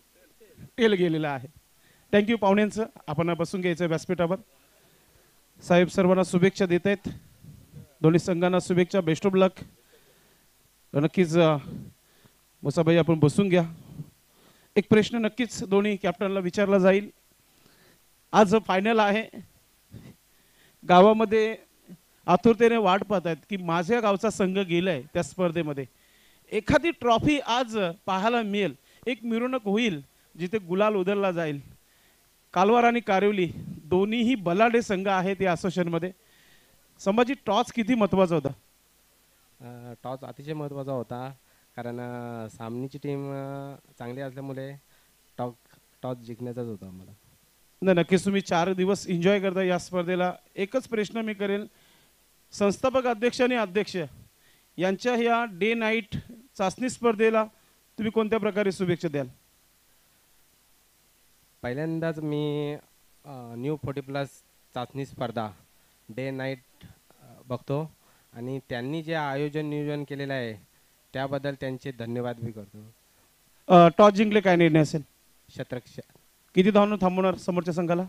टेल गेलेला आहे. थँक्यू पाहुण्यांचं. आपण बसून घ्यायचं व्यासपीठावर. साहेब सर्वांना शुभेच्छा देत आहेत. दोन्ही संघांना शुभेच्छा. बेस्ट ऑफ लक. नक्कीच मुसाबाई आपण बसून घ्या. एक प्रश्न नक्कीच दोन्ही कॅप्टनला विचारला जाईल. आज फायनल आहे. गावामध्ये आतुरतेने वाट पाहतायत की माझ्या गावचा संघ गेलाय त्या स्पर्धेमध्ये. एखादी ट्रॉफी आज पाहायला मिळेल, एक मिरवणूक होईल जिथे गुलाल उधळला जाईल. कालवार आणि कारिवली दोन्हीही बलाढ्य संघ आहेत या असोसिएशन मध्ये. संभाजी, टॉस किती महत्त्वाचा होता? टॉस अतिशय महत्त्वाचा होता, कारण सामनीची टीम चांगली असल्यामुळे टॉस जिंकण्याचाच होता आम्हाला. नाही, नक्कीच तुम्ही 4 दिवस एन्जॉय करता या स्पर्धेला. एकच प्रश्न मी करेल, संस्थापक अध्यक्ष आणि अध्यक्ष यांच्या ह्या डे नाईट चाचणी स्पर्धेला तुम्ही कोणत्या प्रकारे शुभेच्छा द्याल? पहिल्यांदाच मी न्यू 40+ चाचणी स्पर्धा डे नाईट बघतो आणि त्यांनी जे नियोजन केलेलं आहे त्याबद्दल त्यांचे धन्यवाद मी करतो. टॉस जिंकले काय निर्णय असेल? शतरक्ष किती धावांना थांबवणार समोरच्या संघाला?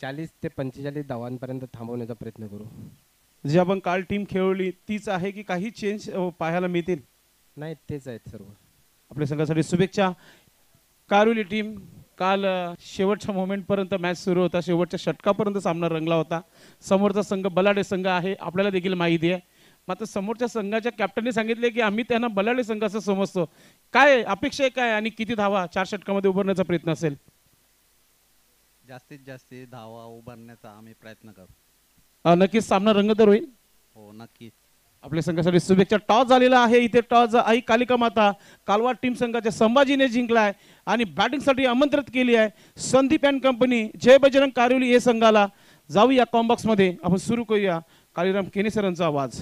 40 ते 45 धावांपर्यंत थांबवण्याचा प्रयत्न करू. जी आपण काल टीम खेळवली तीच आहे की काही चेंज पाहायला मिळतील? नाही, तेच आहेत सर्व. आपल्या संघासाठी शुभेच्छा. कारुली टीम काल शेवटच्या मोमेंटपर्यंत मॅच सुरू होता, शेवटच्या षटकापर्यंत सामना रंगला होता. समोरचा संघ बलाढ्य संघ आहे, आपल्याला देखील माहिती आहे. मात्र समोरच्या संघाच्या कॅप्टनने सांगितले की आम्ही त्यांना बलाढ्य संघ असं समजतो. काय अपेक्षा आहे काय आणि किती धावा 4 षटकामध्ये उभारण्याचा प्रयत्न असेल? जास्तीत जास्त धावा उभारण्याचा आम्ही प्रयत्न करू. नक्कीच सामना रंगतदार होईल. हो, नक्कीच. आपल्या संघासाठी शुभेच्छा. टॉस झालेला आहे इथे. टॉस आई कालिका माता कालवा टीम संघाच्या संभाजीने जिंकलाय आणि बॅटिंगसाठी आमंत्रित केली आहे संदीप अँड कंपनी जय बजरंग कारिवली या संघाला. जाऊया कॉम्बॉक्स मध्ये, आपण सुरू करूया कालीराम केनेसरांचा आवाज.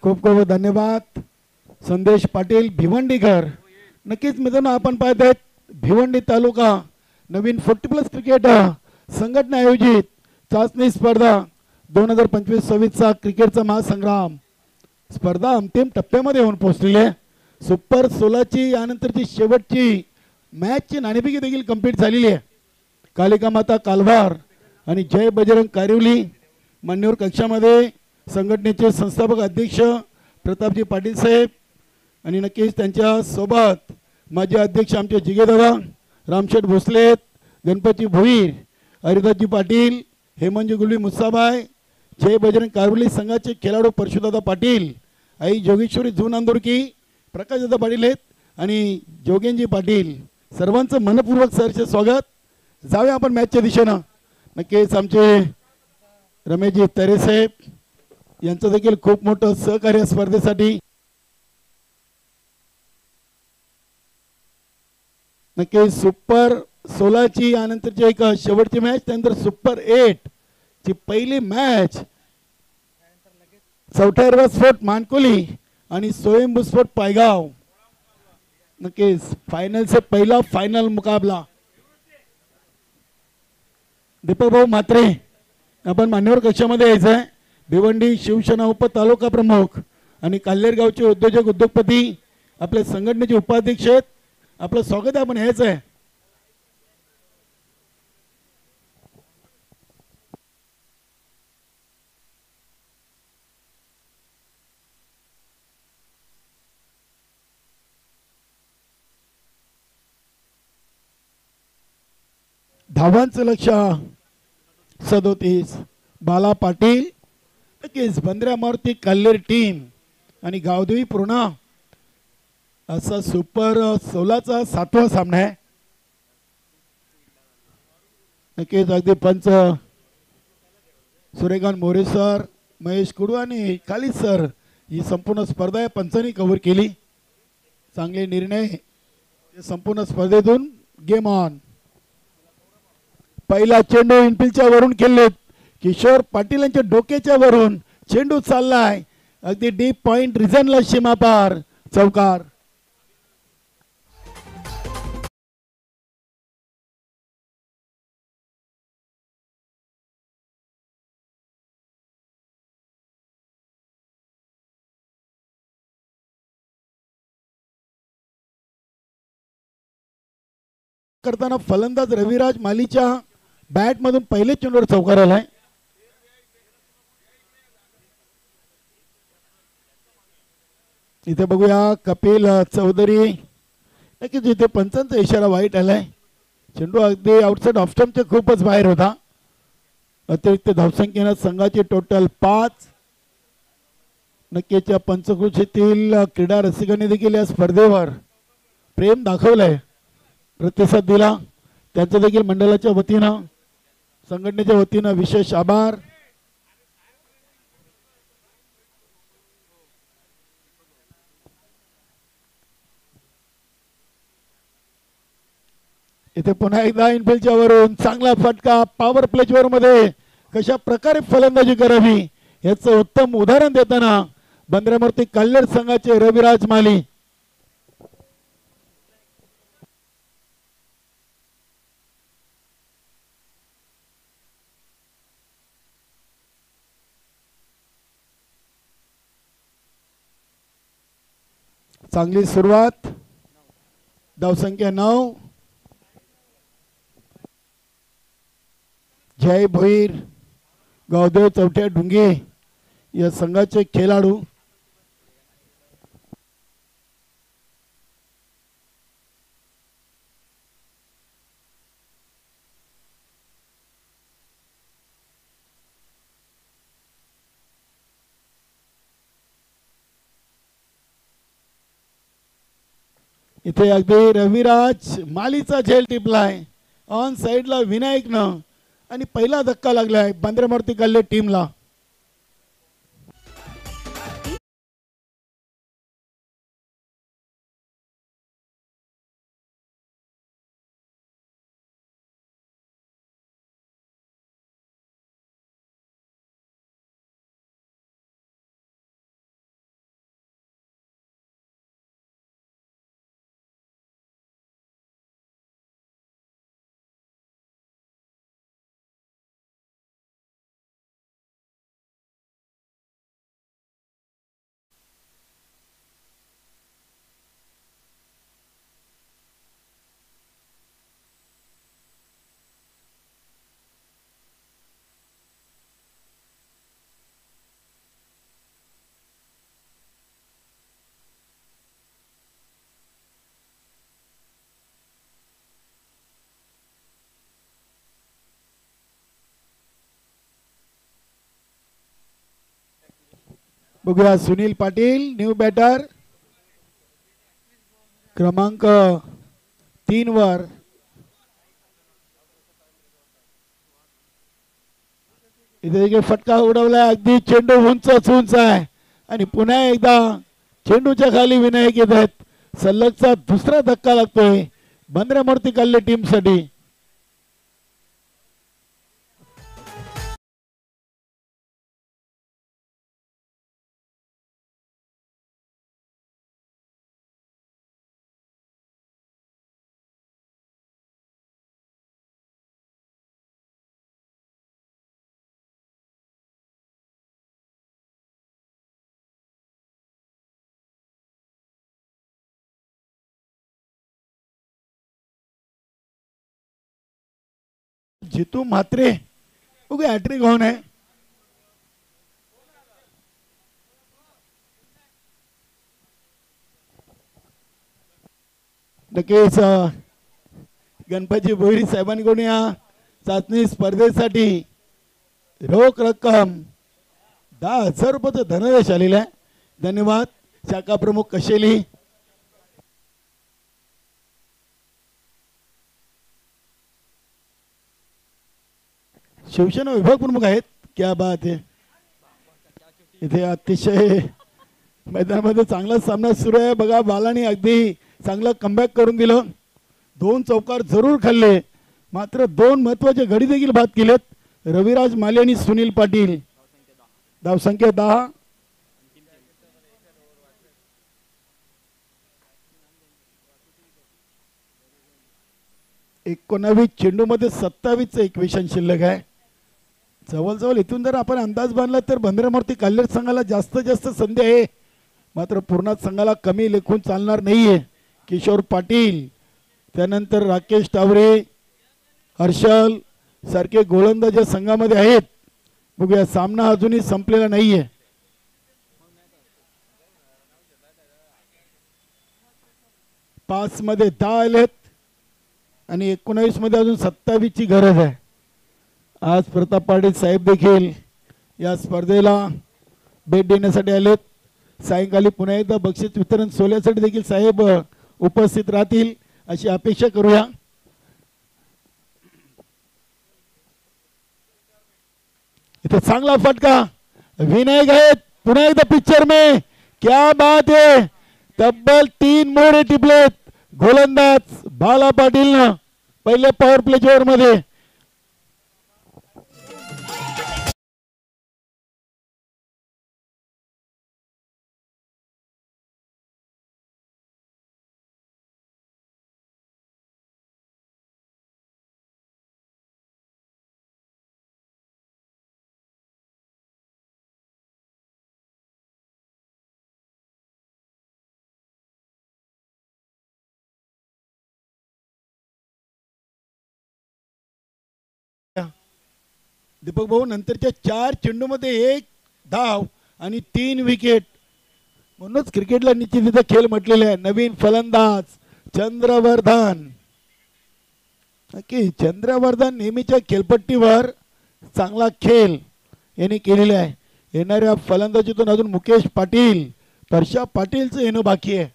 खूप खूप धन्यवाद संदेश पाटील भिवंडीकर. नक्कीच मित्रांनो, आपण पाहत आहेत भिवंडी तालुका नवीन 40+ क्रिकेट संघटना आयोजित चाचणी स्पर्धा 2025-26 क्रिकेटचा महासंग्राम स्पर्धा अंतिम टप्प्यामध्ये येऊन पोहोचलेली आहे. सुपर 16ची यानंतरची शेवटची मॅचची नाणेफेकी देखील कंप्लीट झालेली आहे. कालिका माता कालवार आणि जय बजरंग कारिवली मान्यवर कक्षामध्ये संघटनेचे संस्थापक अध्यक्ष प्रतापजी पाटील साहेब आणि नक्कीच त्यांच्या सोबत माजी अध्यक्ष आमचे जिगेदादा रामशेठ भोसले, गणपती भोईर, हरिदासजी पाटील, हेमंतजी गुलवी मुसाबाई, जय बजरंग कारिवली संघाचे खेळाडू परशुदादा पाटील, आई जोगेश्वरी झून अंदुरकी, प्रकाशदादा पाटील आहेत आणि जोगेंजी पाटील. सर्वांचं मनपूर्वक सहर्ष स्वागत. जाऊया आपण मॅचच्या दिशेनं. नक्कीच आमचे रमेशजी तरे साहेब यांचं देखील खूप मोठं सहकार्य स्पर्धेसाठी. नक्कीच सुपर 16ची यानंतरची एक शेवटची मॅच, त्यानंतर सुपर 8 ची पहिली मॅच चौथा हिरवा स्पोर्ट मानकोली आणि स्वयंभू स्पोर्ट पायगाव. नक्कीच फायनल से पहिला फायनल मुकाबला. दीपक भाऊ म्हात्रे आपण मान्यवर कक्षामध्ये यायचं आहे. भिवंडी शिवसेना उप तालुका प्रमुख आणि काल्हेर गावचे उद्योजपती आपल्या संघटनेचे उपाध्यक्ष आहेत. आपलं स्वागत आहे, आपण यायचं आहे. धावांचं लक्ष 37 बाला पाटील. नक्कीच बंद्र्या मारुती काल्हेर टीम आणि गावदेवी पूर्णा असा सुपर 16चा 7वा सामना आहे. नक्कीच अगदी पंच सूर्यकांत मोरे सर, महेश कुडू आणि खालिद सर ही संपूर्ण स्पर्धा या पंचांनी कव्हर केली. चांगले निर्णय संपूर्ण स्पर्धेतून. Game on. पहिला चेंडू इनफिल्डच्या वरून खेळलेत किशोर पाटील यांच्या डोक्याच्या वरून चेंडू चाललाय अगदी डीप पॉइंट रिझनला सीमापार चौकार. करताना फलंदाज रविराज मालीच्या बॅट मधून पहिले चेंडूवर चौकार आलाय. इथे बघूया कपिल चौधरी. नक्कीच इथे पंचांचा इशारा वाईट आलाय. चेंडू अगदी आउटसाइड ऑफ स्टंपच्या खूपच बाहेर होता. अतिरिक्त धावसंख्येनं संघाची टोटल 5. नक्कीच या पंचकृषीतील क्रीडा रसिकांनी देखील या स्पर्धेवर प्रेम दाखवलंय, प्रतिसाद दिला. त्यांचं देखील मंडळाच्या वतीनं संघटनेच्या वतीनं विशेष आभार. इथे पुन्हा एकदा इनफिल्डच्या वरून चांगला फटका. पॉवर प्लेचवर मध्ये कशा प्रकारे फलंदाजी करावी याचं उत्तम उदाहरण देताना बंद्रामूर्ती काल्हेर संघाचे रविराज माली चांगली सुरुवात. धावसंख्या 9. जय भोईर गावदेव चौट्या डुंगे या संघाचे खेळाडू. इथे अगदी रविराज मालीचा झेल टिपलाय ऑन साइडला विनायकनं आणि पहिला धक्का लागलाय बांद्रेमारुती कल्ले टीमला. बघूया सुनील पाटील न्यू बॅटर क्रमांक 3 वर. इथे फटका उडवलाय अगदी चेंडू उंच आहे आणि पुन्हा एकदा चेंडूच्या खाली विनायक येत आहेत. सलगचा दुसरा धक्का लागतोय बांद्रेमारुती कल्ले टीम साठी. जितू म्हात्रे बघूया हॅट्रिक होऊन आहे. नक्कीच गणपती भोईर साहेबांकडून या चाचणी स्पर्धेसाठी रोख रक्कम 10,000 रुपयाचं धनादेश आलेला आहे. धन्यवाद शाखा प्रमुख कशेली. शिवसेना विभाग प्रमुख आहेत. क्या बात आहे. इथे अतिशय मैदानामध्ये चांगला सामना सुरू आहे. बघा बालानी अगदी चांगलं कमबॅक करून दिलं. 2 चौकार जरूर खाल्ले मात्र 2 महत्वाचे गडी देखील बाद केलेत. रविराज माले आणि सुनील पाटील. धावसंख्या 10. एकोणावीस चेंडू मध्ये 27चं इक्वेशन शिल्लक आहे. जवळजवळ इथून जर आपण अंदाज बांधला तर बांद्रेमारुती कल्लेर संघाला जास्तीत जास्त संधी आहे मात्र पूर्ण संघाला कमी लेखून चालणार नाहीये. किशोर पाटील त्यानंतर राकेश टावरे हर्षल सारखे गोलंदाज या संघामध्ये आहेत. बघूया सामना अजूनही संपलेला नाहीये. पाच मध्ये 10 आलेत आणि 19 मध्ये अजून 27 ची गरज आहे. आज प्रताप पाटील साहेब देखील या स्पर्धेला भेट देण्यासाठी आलेत. सायंकाळी पुन्हा एकदा बक्षीस वितरण सोहळ्यासाठी देखील साहेब उपस्थित राहतील अशी अपेक्षा करूया. इथे चांगला फटका विनायक आहेत पुन्हा एकदा पिक्चर में. क्या बात है. तब्बल 3 मोडे टिपलेत गोलंदाज बाला पाटील न पहिले पॉवर प्ले ओव्हर मध्ये. दीपक भाऊ नंतरच्या 4 चेंडूमध्ये 1 धाव आणि 3 विकेट. म्हणूनच क्रिकेटला निश्चित खेळ म्हटलेले आहे. नवीन फलंदाज चंद्रवर्धन. नक्की चंद्रवर्धन नेहमीच्या खेळपट्टीवर चांगला खेळ यांनी केलेला आहे. येणाऱ्या फलंदाजीतून अजून मुकेश पाटील, परशा पाटीलचं येणं बाकी आहे.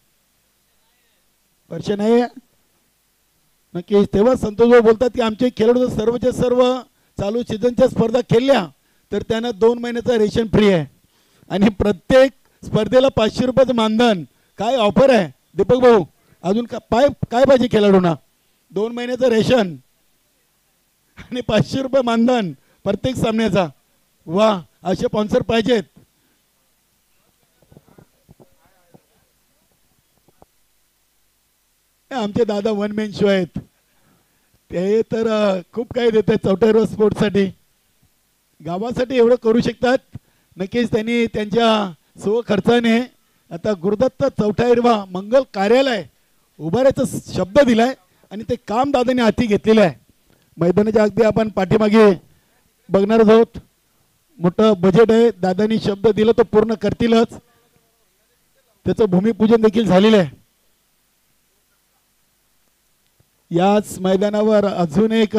परशा नाही नक्की तेव्हा संतोष बोलतात की आमचे खेळाडू सर्वच्या सर्व चालू सीझनच्या स्पर्धा खेळल्या तर त्यांना 2 महिन्याचा रेशन फ्री आहे आणि प्रत्येक स्पर्धेला 500 रुपयाचं मानधन. काय ऑफर आहे दीपक भाऊ? अजून काय पाहिजे खेळाडूंना? 2 महिन्याचं रेशन आणि 500 रुपये मानधन प्रत्येक सामन्याचा. वा, असे स्पॉन्सर पाहिजेत. आमचे दादा वन मॅन शो आहेत. ते तर खूप काही देत आहेत चौटाईरवा स्पोर्ट्ससाठी. गावासाठी एवढं करू शकतात. नक्कीच त्यांनी त्यांच्या स्वखर्चाने आता गुरुदत्त चौटाईरवा मंगल कार्यालय उभारायचा शब्द दिलाय आणि ते काम दादाने हाती घेतलेलं आहे. मैदानाच्या अगदी आपण पाठीमागे बघणारच आहोत. मोठं बजेट आहे. दादानी शब्द दिला तो पूर्ण करतीलच. त्याचं भूमिपूजन देखील झालेलं आहे. याच मैदानावर अजून एक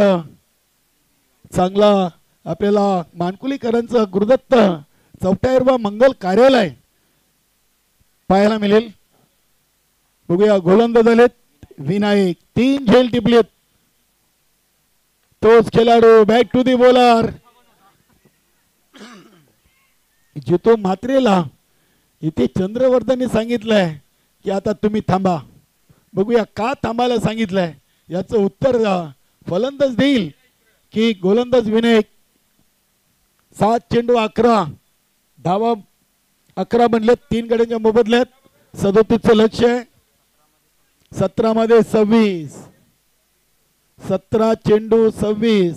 चांगला आपल्याला मानकुलीकरांचं गुरुदत्त चौटाईरवा मंगल कार्यालय पाहायला मिळेल. बघूया गोलंदाज झालेत विनायक. 3 झेल टिपलेत. तोच खेळाडू बॅक टू दी बॉलर जितो म्हात्रेला. इथे चंद्रवर्धनने सांगितलंय की आता तुम्ही थांबा. बघूया का थांबायला सांगितलंय. याचं उत्तर फलंदाज देईल की गोलंदाज विनायक. 7 चेंडू 11 धावा 11 बनलेत 3 गड्यांच्या मोबदल्यात. 37चं लक्ष आहे. 17 मध्ये 26. 17 चेंडू 26.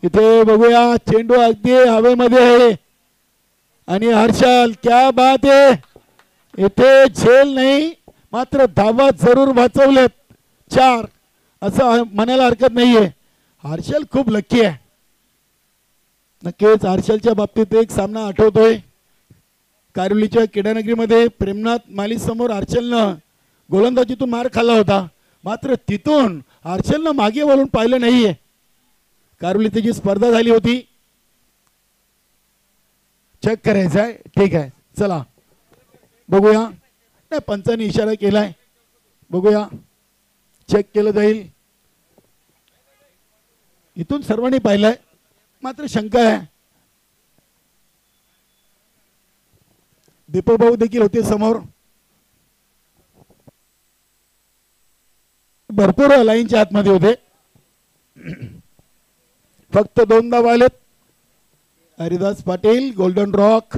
इथे बघूया चेंडू अगदी हवेमध्ये आहे आणि हर्षल क्या बात आहे. इथे झेल नाही मात्र धावा जरूर वाचवलेत 4 असं म्हणायला हरकत नाहीये. हर्षल खूप लकी आहे. नक्कीच हर्षलच्या बाबतीत एक सामना आठवतोय. कारुलीच्या क्रीडानगरीमध्ये प्रेमनाथ माली समोर हर्षलनं गोलंदाजीतून मार खाल्ला होता. मात्र तिथून हर्षलनं मागे वळून पाहिलं नाहीये. कारुलीची जी स्पर्धा झाली होती चेक करायचं आहे. ठीक आहे चला बघूया. नाही पंचांनी इशारा केलाय. बघूया चेक केलं जाईल. इथून सर्वांनी पाहिलंय मात्र शंका आहे. दीपक भाऊ देखील होते समोर. भरपूर लाईनच्या आतमध्ये होते. फक्त 2 धावा आलेत. हरिदास पाटील गोल्डन रॉक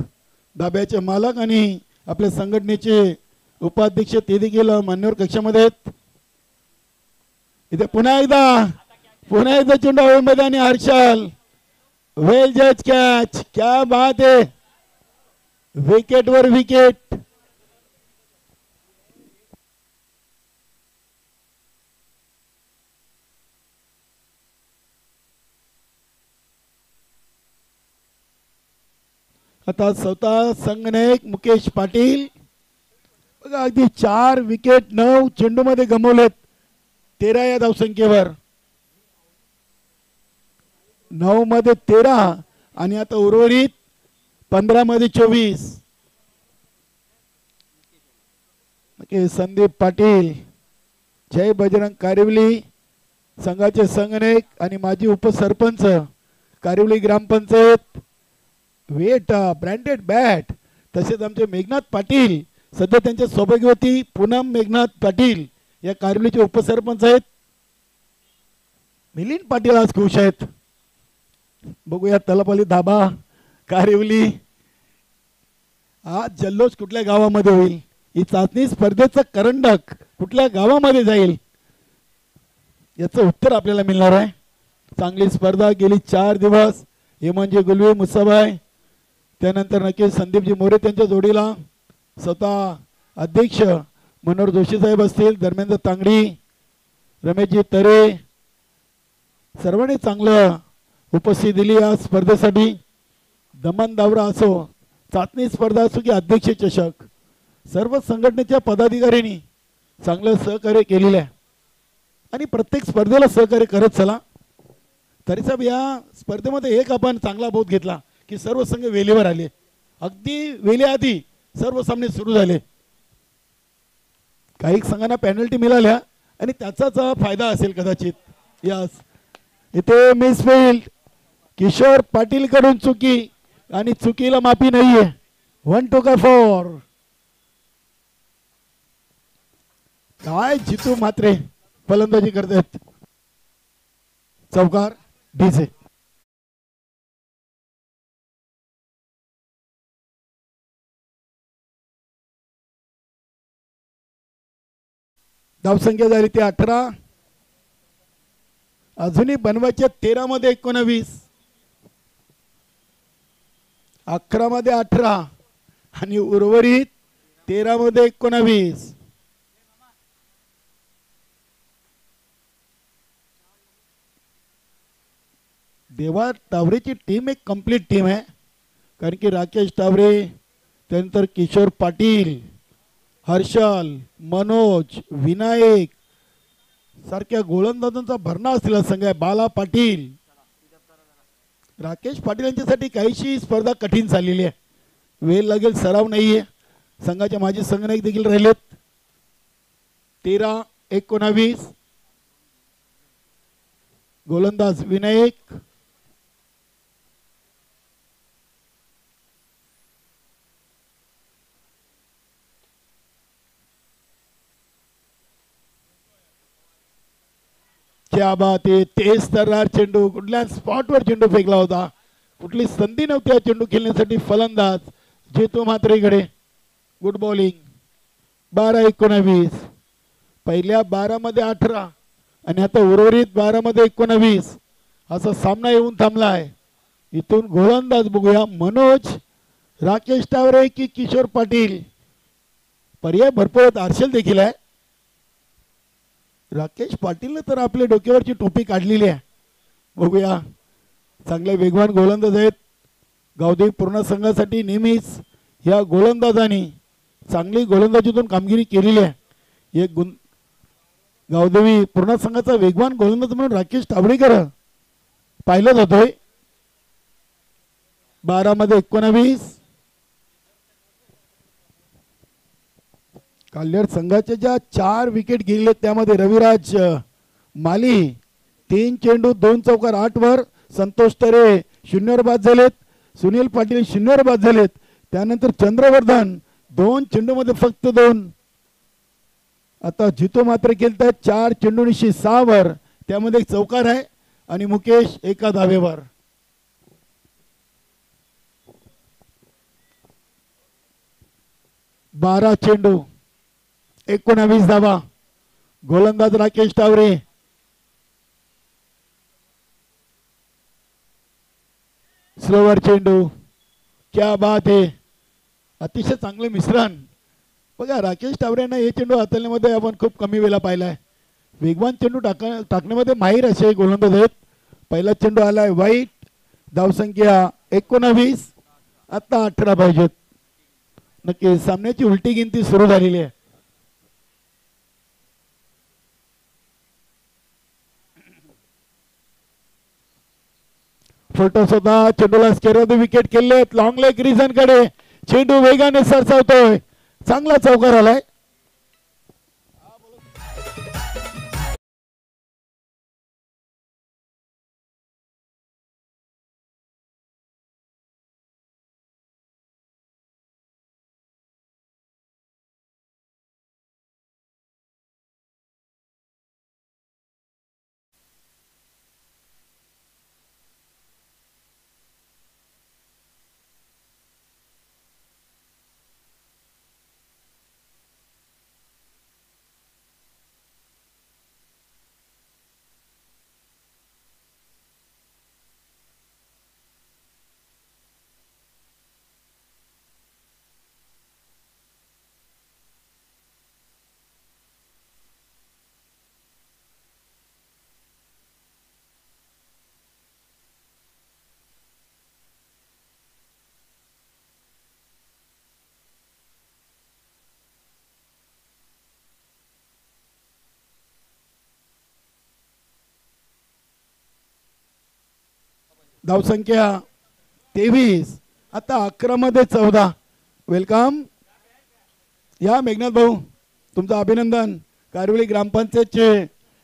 धाब्याचे मालक आणि आपल्या संघटनेचे उपाध्यक्ष ते देखील मान्यवर कक्षामध्ये आहेत. इथे पुन्हा एकदा चेंडू हवेमध्ये आणि हर्षल वेल जज कॅच. क्या बात आहे. विकेट वर विकेट. आता स्वतः संघनायक मुकेश पाटील बघा अगदी 4 विकेट 9 चेंडू मध्ये गमावलेत 13 या धावसंख्येवर. 9 मध्ये 13 आणि आता उर्वरित 15 मध्ये 24. संदीप पाटील जय बजरंग कारिवली संघाचे संघनायक आणि माजी उपसरपंच कारिवली ग्रामपंचायत. वेट ब्रँडेड बॅट. तसेच आमचे मेघनाथ पाटील सध्या त्यांच्या सौभाग्यवती पूनम मेघनाथ पाटील या कारिवलीचे उपसरपंच आहेत. मिलिंद पाटील आज खुश आहेत. बघूया तलापल्ली धाबा कारिवली. आज जल्लोष कुठल्या गावामध्ये होईल. ही चाचणी स्पर्धेचं करंडक कुठल्या गावामध्ये जाईल याचं उत्तर आपल्याला मिळणार आहे. चांगली स्पर्धा गेली 4 दिवस. हेमंतजी गुलवे मुसाबाई त्यानंतर नक्कीच संदीपजी मोरे त्यांच्या जोडीला स्वतः अध्यक्ष मनोहर जोशी साहेब असतील. धर्मेंद्र तांगडी रमेशजी तरे सर्वांनी चांगलं उपस्थिती दिली या स्पर्धेसाठी. दमन दावरा असो, चाचणी स्पर्धा असो की अध्यक्ष चषक, सर्व संघटनेच्या पदाधिकाऱ्यांनी चांगलं सहकार्य केलेलं आहे आणि प्रत्येक स्पर्धेला सहकार्य करत चला. तरी साहेब या स्पर्धेमध्ये एक आपण चांगला बोध घेतला की सर्व संघ वेळेवर आले. अगदी वेळेआधी सर्व सामने सुरू झाले. काही संघांना पेनल्टी मिळाल्या आणि त्याचाच फायदा असेल कदाचित. यस, इथे मिसफील्ड किशोर पाटील कडून चुकी आणि चुकीला माफी नाहीये. 1 to 4. काय जितू मात्रे फलंदाजी करतात. चौकार डीजे. धावसंख्या झाली ती 18. अजूनही बनवायच्या 13 मध्ये 19, 11 मध्ये 18 आणि उर्वरित 13 मध्ये 19. देवा टावरेची टीम एक कंप्लीट टीम आहे. कारण की राकेश टावरे, त्यानंतर किशोर पाटील, हर्षल, मनोज, विनायक सारख्या गोलंदाजांचा भरणा असलेला संघ आहे. बाला पाटील, राकेश पाटील यांच्यासाठी काहीशी स्पर्धा कठीण झालेली आहे. वेळ लागेल, सराव नाहीये. संघाचे माजी संघनायक देखील राहिलेत. 13-19 गोलंदाज विनायक, क्या बात आहे. तेज तर्रार चेंडू, कुठल्या स्पॉटवर चेंडू फेकला होता, कुठली संधी नव्हती हा चेंडू खेळण्यासाठी. फलंदाज जेतू म्हात्रेकडे. Good bowling. 12-19. पहिल्या 12 मध्ये 18 आणि आता उर्वरित 12 मध्ये 19 असा सामना येऊन थांबला आहे. इथून गोलंदाज बघूया, मनोज, राकेश टावरे की किशोर पाटील. पर्याय भरपूर आहेत. हर्षल देखील आहे. राकेश पाटीलने तर आपल्या डोक्यावरची टोपी काढलेली आहे. बघूया, चांगले वेगवान गोलंदाज आहेत. गावदेवी पूर्ण संघासाठी नेहमीच या गोलंदाजांनी चांगली गोलंदाजीतून कामगिरी केलेली आहे. एक गावदेवी पूर्ण संघाचा वेगवान गोलंदाज म्हणून राकेश टावडेकर पाहिलं जातोय. 12 मध्ये 19. काल्हेर संघाच्या ज्या 4 विकेट गेले त्यामध्ये रविराज माली 3 चेंडू 2 चौकार 8 वर, संतोष तरे 0 वर बाद झालेत, सुनील पाटील 0 वर बाद झालेत. त्यानंतर चंद्रवर्धन 2 चेंडू मध्ये फक्त 2. आता जितो मात्र खेळतात 4 चेंडूंशी 6 वर, त्यामध्ये एक चौकार आहे आणि मुकेश एका धावेवर. बारा चेंडू 19 धावा. गोलंदाज राकेश टावरे. स्लोवर चेंडू. क्या बात आहे. अतिशय चांगले मिश्रण. बघा, राकेश टावरेंना हे चेंडू हाताळण्यामध्ये आपण खूप कमी वेळा पाहिलाय. वेगवान चेंडू टाकण्यामध्ये माहीर असे गोलंदाज आहेत. पहिला चेंडू आलाय वाईट. धावसंख्या 19. आता 18 पाहिजेत. नक्की सामन्याची उलटी गिनती सुरू झालेली आहे. फलटो स्वतः चेंडूला स्केअर विकेट केले. लॉंग लेग रिझन कडे चेंडू वेगाने सरसावतोय. चांगला चौकार आलाय. धावसंख्या 23. आता 11 मध्ये 14. वेलकम या मेघनाथ भाऊ, तुमचं अभिनंदन. कारिवली ग्रामपंचायतचे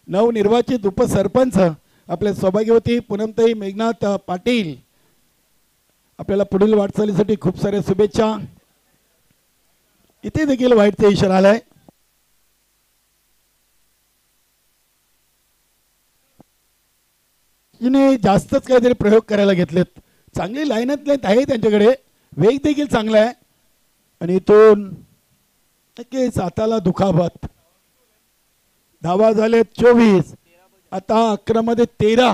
नवनिर्वाचित उपसरपंच आपल्या सौभाग्यवती पूनमताई मेघनाथ पाटील, आपल्याला पुढील वाटचालीसाठी खूप साऱ्या शुभेच्छा. इथे देखील वाईटचा इशारा आलाय. तिने जास्तच काहीतरी प्रयोग करायला घेतलेत. चांगली लाईनात आहे त्यांच्याकडे, वेग देखील चांगला आहे आणि इथून नक्कीच हाताला दुखापत. धावा झालेत 24. आता 11 मध्ये 13.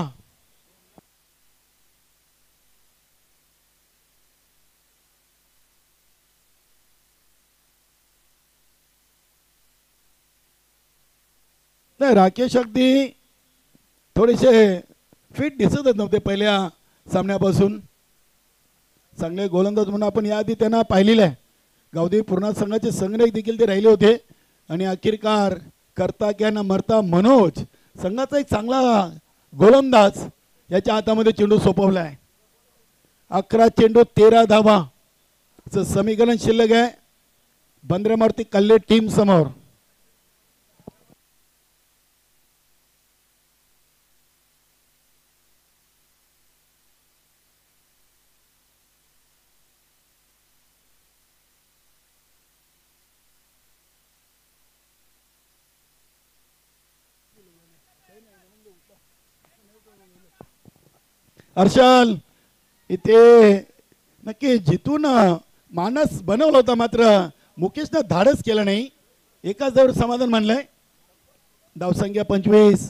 नाही, राकेश अगदी थोडेसे फिट दिसतच नव्हते पहिल्या सामन्यापासून. चांगले गोलंदाज म्हणून आपण याआधी त्यांना पाहिलेलं आहे. गावदेवी पूर्णा संघाचे संघनायक देखील ते राहिले होते आणि अखेरकार करता क्या न मरता मनोज संघाचा एक चांगला गोलंदाज याच्या हातामध्ये चेंडू सोपवला आहे. 11 चेंडू 13 धावा समीकरण शिल्लक आहे बंद्रेमारुती कल्ले टीम समोर. हर्षल इथे नक्की जितून मानस बनवला होता, मात्र मुकेशनं धाडस केलं नाही. एकाच जवळ समाधान मानलंय. धावसंख्या 25.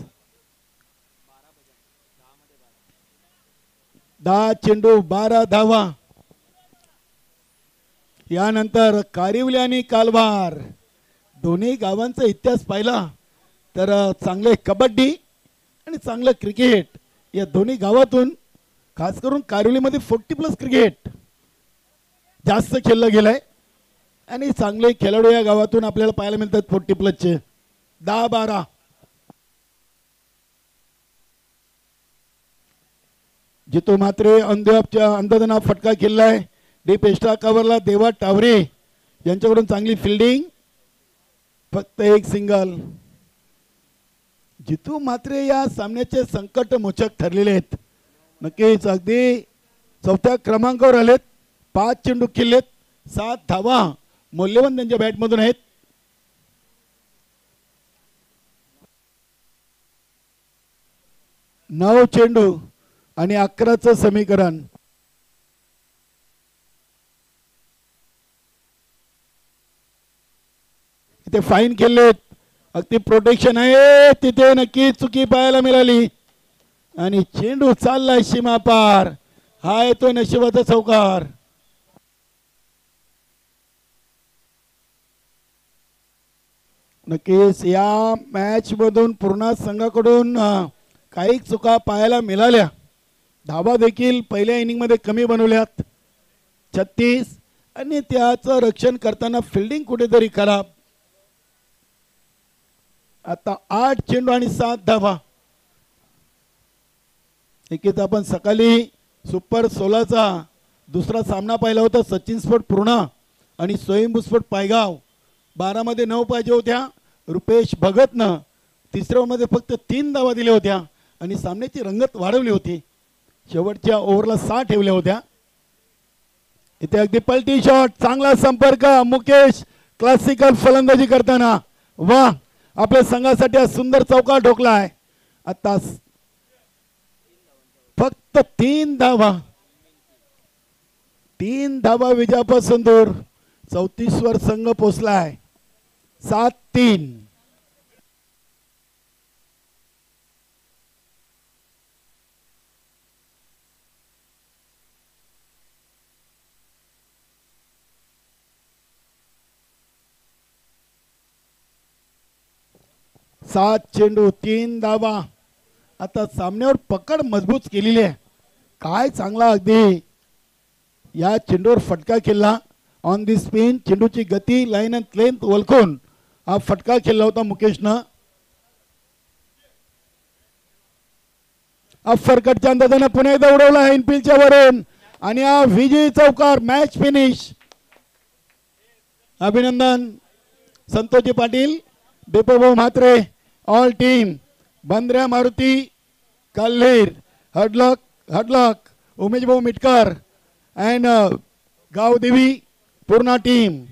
10 चेंडू 12 धावा. यानंतर कारिवली आणि कालवार दोन्ही गावांचा इतिहास पाहिला तर चांगले कबड्डी आणि चांगलं क्रिकेट या दोन्ही गावातून, खास करून कारिवलीमध्ये 40+ क्रिकेट जास्त खेळलं गेलंय आणि चांगले खेळाडू या गावातून आपल्याला पाहायला मिळतात 40+ चे. 10-12. जितू मात्रे अंधच्या अंधधना फटका खेळलाय. डीप एक्स्ट्रा कव्हरला देवा टावरे यांच्याकडून चांगली फिल्डिंग, फक्त एक सिंगल. जितू मात्रे या सामन्याचे संकट मोचक ठरलेले आहेत. नक्कीच अगदी 4थ्या क्रमांकावर आलेत. 5 चेंडू खेळलेत, 7 धावा मौल्यवान त्यांच्या बॅटमधून आहेत. नऊ चेंडू आणि 11चं समीकरण. इथे फाईन खेळलेत, अगदी प्रोटेक्शन आहे तिथे. नक्की चुकी पाहायला मिळाली आणि चेंडू चाललाय सीमा पार. हा येतो नशिबाचा चौकार. नक्कीच या मॅच मधून पूर्ण संघाकडून काही चुका पाहायला मिळाल्या. धावा देखील पहिल्या इनिंग मध्ये कमी बनवल्यात 36 आणि त्याचं रक्षण करताना फिल्डिंग कुठेतरी खराब. आता 8 चेंडू आणि 7 धावा. एकेत आपण सकाळी सुपर 16चा दुसरा सामना पाहिला होता. सचिन स्पोर्ट पूर्णा आणि स्वयंभू स्पोर्ट पायगाव. 12 मध्ये 9 पाहिजे होत्या. रुपेश भगतनं तिसऱ्या मध्ये फक्त 3 धावा दिल्या होत्या आणि सामन्याची रंगत वाढवली होती. शेवटच्या ओव्हरला 6 ठेवल्या होत्या. इथे अगदी पलटी शॉट, चांगला संपर्क. मुकेश क्लासिकल फलंदाजी करताना वा, आपल्या संघासाठी हा सुंदर चौकार ठोकलाय. आता फक्त 3 धावा. 3 धावा विजयापासून दूर. 34 वर संघ पोचलाय. 7-3. सात चेंडू 3 धावा. आता सामन्यावर पकड मजबूत केलेली आहे. काय चांगला अगदी या चेंडूवर फटका खेळला. ऑन दी स्पिन चेंडूची गती, लाईन अँड लेंथ ओळखून हा फटका खेळला होता मुकेशनं. अफरकटच्या अंदाजानं पुन्हा एकदा उडवला आहे इनफिल्डच्या वरून आणि हा विजयी चौकार मॅच फिनिश. अभिनंदन संतोषजी पाटील, दीपभाऊ म्हात्रे, ऑल टीम, बंद्र्या मारुती, कल्हेर, हडलक, उमेश भाऊ मिटकर अँड गावदेवी पूर्ण टीम.